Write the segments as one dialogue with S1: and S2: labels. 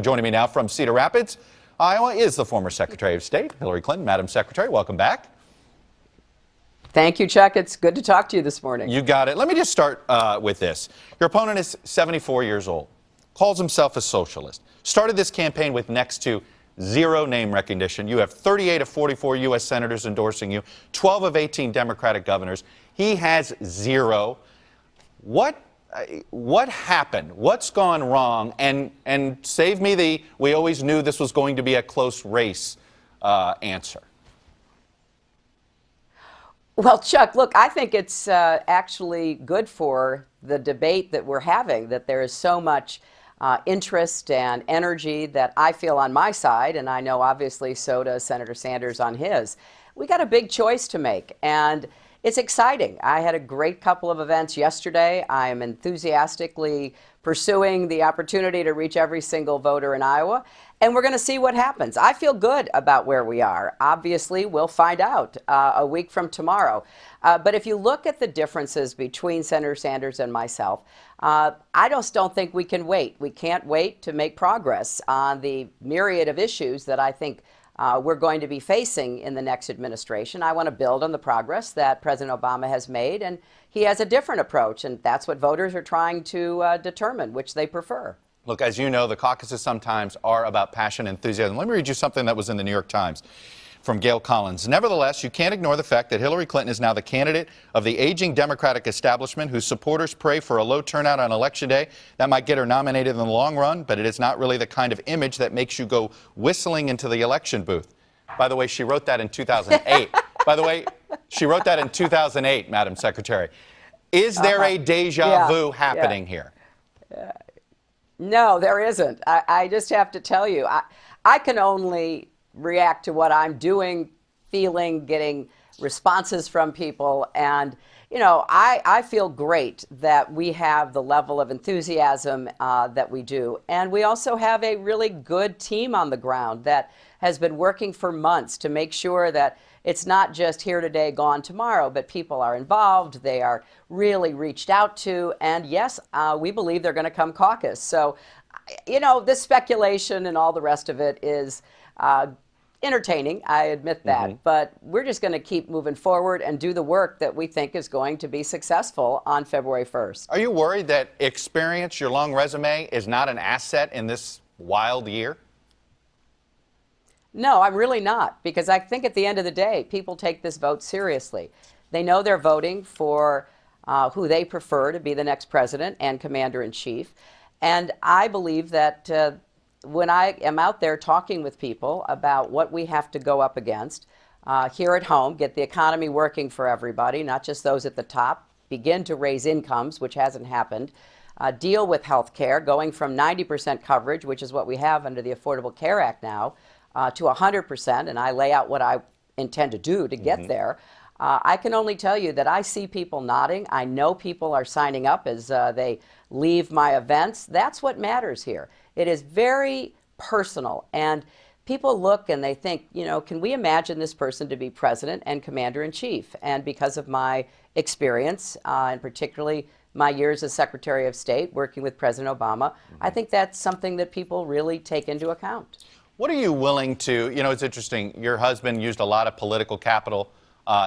S1: Joining me now from Cedar Rapids, Iowa, is the former Secretary of State, Hillary Clinton. Madam Secretary, welcome back.
S2: Thank you, Chuck. It's good to talk to you this morning.
S1: You got it. Let me just start with this. Your opponent is 74 years old, calls himself a socialist, started this campaign with next to zero name recognition. You have 38 of 44 U.S. senators endorsing you, 12 of 18 Democratic governors. He has zero. What happened? What's gone wrong? And save me the "we always knew this was going to be a close race" answer.
S2: Well, Chuck, look, I think it's actually good for the debate that we're having, that there is so much interest and energy that I feel on my side, and I know obviously so does Senator Sanders on his. We got a big choice to make, and it's exciting. I had a great couple of events yesterday. I am enthusiastically pursuing the opportunity to reach every single voter in Iowa, and we're going to see what happens. I feel good about where we are. Obviously, we'll find out a week from tomorrow. But if you look at the differences between Senator Sanders and myself, I just don't think we can wait. We can't wait to make progress on the myriad of issues that I think we're going to be facing in the next administration. I want to build on the progress that President Obama has made, and he has a different approach, and that's what voters are trying to determine, which they prefer.
S1: Look, as you know, the caucuses sometimes are about passion and enthusiasm. Let me read you something that was in the New York Times from Gail Collins. Nevertheless, you can't ignore the fact that Hillary Clinton is now the candidate of the aging Democratic establishment whose supporters pray for a low turnout on Election Day. That might get her nominated in the long run, but it is not really the kind of image that makes you go whistling into the election booth. By the way, she wrote that in 2008. By the way, she wrote that in 2008, Madam Secretary. Is there a deja vu happening here?
S2: No, there isn't. I just have to tell you, I can only react to what I'm doing, feeling, getting responses from people. And, you know, I feel great that we have the level of enthusiasm that we do. And we also have a really good team on the ground that has been working for months to make sure that it's not just here today, gone tomorrow, but people are involved. They are really reached out to. And yes, we believe they're going to come caucus. So, you know, this speculation and all the rest of it is entertaining, I admit that, but we're just going to keep moving forward and do the work that we think is going to be successful on February 1st.
S1: Are you worried that experience, your long resume, is not an asset in this wild year?
S2: No, I'm really not, because I think at the end of the day, people take this vote seriously. They know they're voting for who they prefer to be the next president and commander-in-chief, and I believe that when I am out there talking with people about what we have to go up against here at home, get the economy working for everybody, not just those at the top, begin to raise incomes, which hasn't happened, deal with health care, going from 90% coverage, which is what we have under the Affordable Care Act now, to 100%, and I lay out what I intend to do to get there. I can only tell you that I see people nodding. I know people are signing up as they leave my events. That's what matters here. It is very personal, and people look and they think, you know, can we imagine this person to be president and commander-in-chief? And because of my experience, and particularly my years as Secretary of State working with President Obama, I think that's something that people really take into account.
S1: What are you willing to, you know, it's interesting, your husband used a lot of political capital,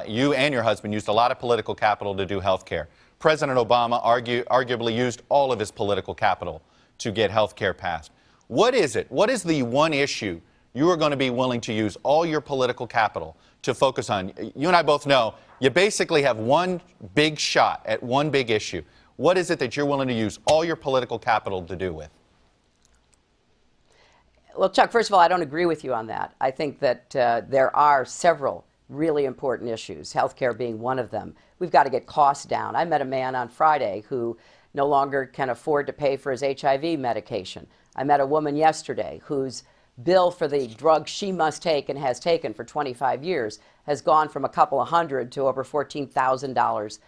S1: you and your husband used a lot of political capital to do health care. President Obama arguably used all of his political capital to get health care passed. What is it? What is the one issue you are going to be willing to use all your political capital to focus on? You and I both know you basically have one big shot at one big issue. What is it that you're willing to use all your political capital to do with?
S2: Well, Chuck, first of all, I don't agree with you on that. I think that there are several really important issues, healthcare being one of them. We've got to get costs down. I met a man on Friday who no longer can afford to pay for his HIV medication. I met a woman yesterday whose bill for the drug she must take and has taken for 25 years has gone from a couple of hundred to over $14,000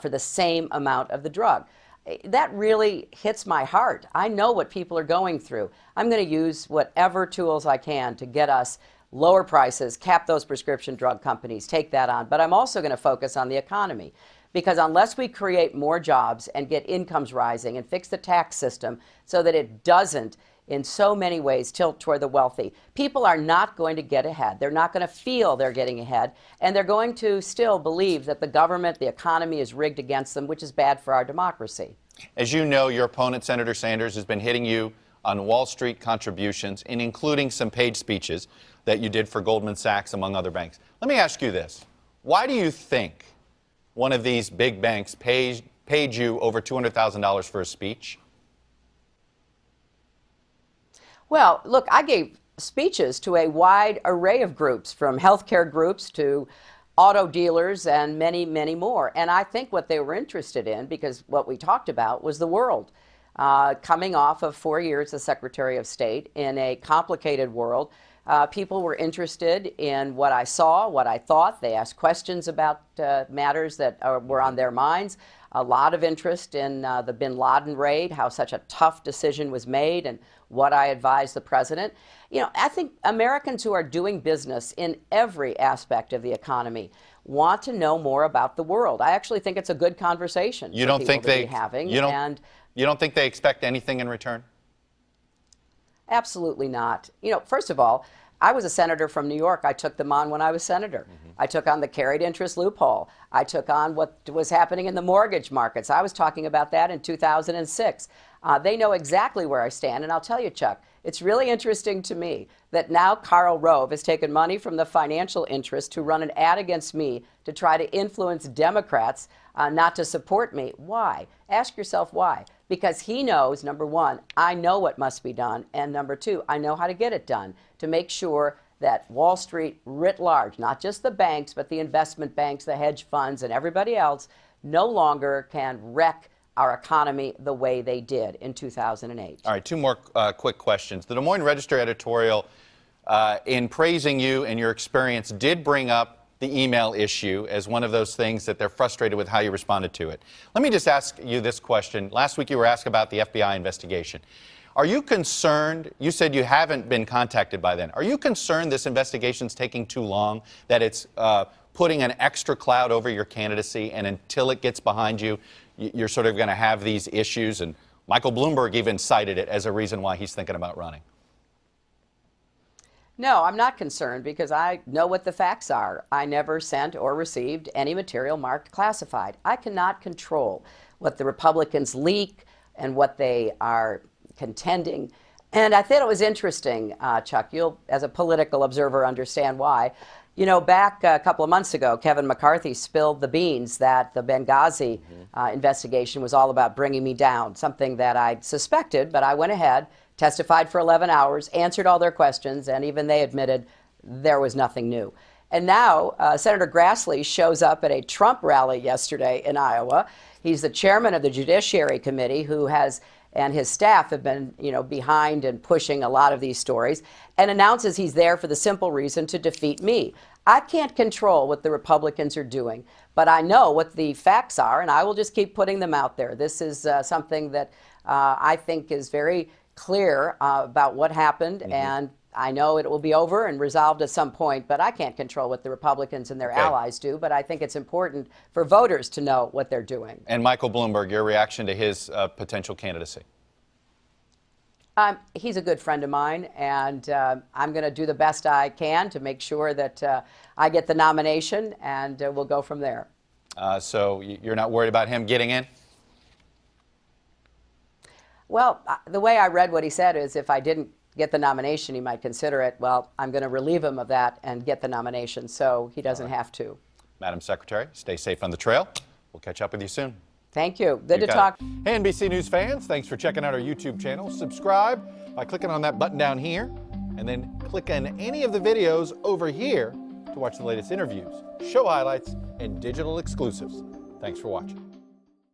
S2: for the same amount of the drug. That really hits my heart. I know what people are going through. I'm going to use whatever tools I can to get us lower prices, cap those prescription drug companies, take that on. But I'm also going to focus on the economy. Because unless we create more jobs and get incomes rising and fix the tax system so that it doesn't in so many ways tilt toward the wealthy. People are not going to get ahead. They're not going to feel they're getting ahead, and they're going to still believe that the government, the economy is rigged against them, which is bad for our democracy.
S1: As you know, your opponent, Senator Sanders, has been hitting you on Wall Street contributions, and including some paid speeches that you did for Goldman Sachs, among other banks. Let me ask you this. Why do you think one of these big banks paid you over $200,000 for a speech?
S2: Well, look, I gave speeches to a wide array of groups, from healthcare groups to auto dealers and many, many more. And I think what they were interested in, because what we talked about was the world. Coming off of 4 years as Secretary of State in a complicated world, people were interested in what I saw, what I thought. They asked questions about matters that were on their minds. A lot of interest in the bin Laden raid, how such a tough decision was made, and what I advised the president. You know, I think Americans who are doing business in every aspect of the economy want to know more about the world. I actually think it's a good conversation
S1: You
S2: for
S1: don't
S2: people
S1: think
S2: to
S1: they
S2: be having.
S1: You don't think they expect anything in return?
S2: Absolutely not. You know, first of all, I was a senator from New York. I took them on when I was senator. I took on the carried interest loophole. I took on what was happening in the mortgage markets. I was talking about that in 2006. They know exactly where I stand, and I'll tell you, Chuck, it's really interesting to me that now Karl Rove has taken money from the financial interest to run an ad against me to try to influence Democrats not to support me. Why? Ask yourself why. Because he knows, number one, I know what must be done, and number two, I know how to get it done to make sure that Wall Street writ large, not just the banks, but the investment banks, the hedge funds, and everybody else, no longer can wreck our economy the way they did in 2008.
S1: All right, two more quick questions. The Des Moines Register editorial, in praising you and your experience, did bring up the email issue as one of those things that they're frustrated with how you responded to it. Let me just ask you this question. Last week you were asked about the FBI investigation. Are you concerned? You said you haven't been contacted by them. Are you concerned this investigation's taking too long, that it's putting an extra cloud over your candidacy, and until it gets behind you, you're sort of going to have these issues? And Michael Bloomberg even cited it as a reason why he's thinking about running.
S2: No, I'm not concerned because I know what the facts are. I never sent or received any material marked classified. I cannot control what the Republicans leak and what they are contending. And I thought it was interesting, Chuck, you'll, as a political observer, understand why. You know, back a couple of months ago, Kevin McCarthy spilled the beans that the Benghazi investigation was all about bringing me down, something that I suspected, but I went ahead, testified for 11 hours, answered all their questions, and even they admitted there was nothing new. And now Senator Grassley shows up at a Trump rally yesterday in Iowa. He's the chairman of the Judiciary Committee, who has, and his staff have been, you know, behind and pushing a lot of these stories, and announces he's there for the simple reason to defeat me. I can't control what the Republicans are doing, but I know what the facts are, and I will just keep putting them out there. This is something that I think is very clear about what happened, and I know it will be over and resolved at some point, but I can't control what the Republicans and their allies do, but I think it's important for voters to know what they're doing.
S1: And Michael Bloomberg, your reaction to his potential candidacy?
S2: He's a good friend of mine, and I'm going to do the best I can to make sure that I get the nomination, and we'll go from there.
S1: So you're not worried about him getting in?
S2: Well, the way I read what he said is if I didn't get the nomination, he might consider it. Well, I'm going to relieve him of that and get the nomination, so he doesn't have to.
S1: Madam Secretary, stay safe on the trail. We'll catch up with you soon.
S2: Thank you. Good to talk.
S1: Hey, NBC News fans, thanks for checking out our YouTube channel. Subscribe by clicking on that button down here, and then click on any of the videos over here to watch the latest interviews, show highlights, and digital exclusives. Thanks for watching.